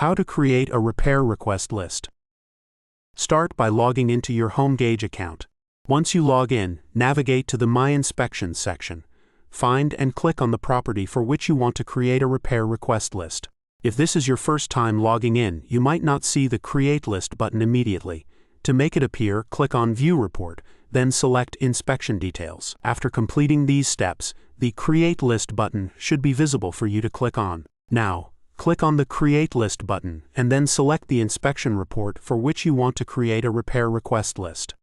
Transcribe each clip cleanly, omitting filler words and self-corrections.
How to create a repair request list. Start by logging into your Homegauge account. Once you log in, navigate to the My Inspections section. Find and click on the property for which you want to create a repair request list. If this is your first time logging in, you might not see the Create List button immediately. To make it appear, click on View Report, then select Inspection Details. After completing these steps, the Create List button should be visible for you to click on. Now, click on the Create List button and then select the inspection report for which you want to create a repair request list.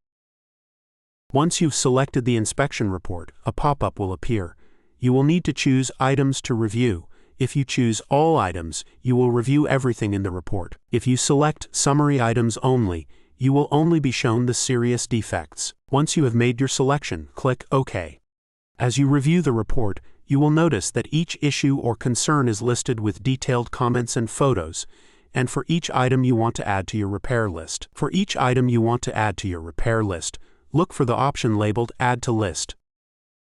Once you've selected the inspection report, a pop-up will appear. You will need to choose Items to Review. If you choose All Items, you will review everything in the report. If you select Summary Items Only, you will only be shown the serious defects. Once you have made your selection, click OK. As you review the report, you will notice that each issue or concern is listed with detailed comments and photos, and for each item you want to add to your repair list. For each item you want to add to your repair list, look for the option labeled Add to List.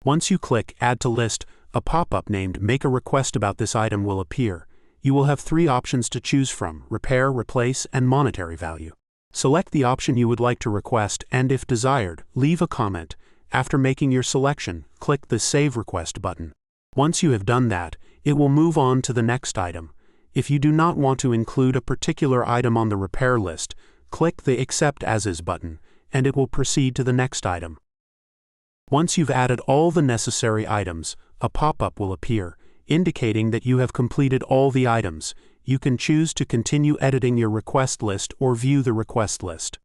Once you click Add to List, a pop-up named Make a Request about this item will appear. You will have 3 options to choose from: Repair, Replace, and Monetary Value. Select the option you would like to request and, if desired, leave a comment. After making your selection, click the Save Request button. Once you have done that, it will move on to the next item. If you do not want to include a particular item on the repair list, click the Accept As Is button, and it will proceed to the next item. Once you've added all the necessary items, a pop-up will appear, indicating that you have completed all the items. You can choose to continue editing your request list or view the request list.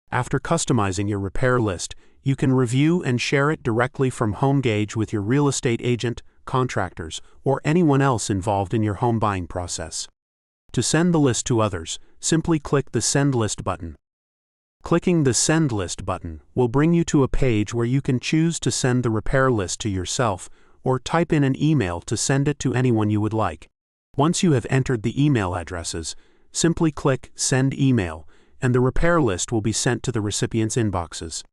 After customizing your repair list, you can review and share it directly from Homegauge with your real estate agent, contractors, or anyone else involved in your home buying process. To send the list to others, simply click the Send List button. Clicking the Send List button will bring you to a page where you can choose to send the repair list to yourself or type in an email to send it to anyone you would like. Once you have entered the email addresses, simply click Send Email, and the repair list will be sent to the recipient's inboxes.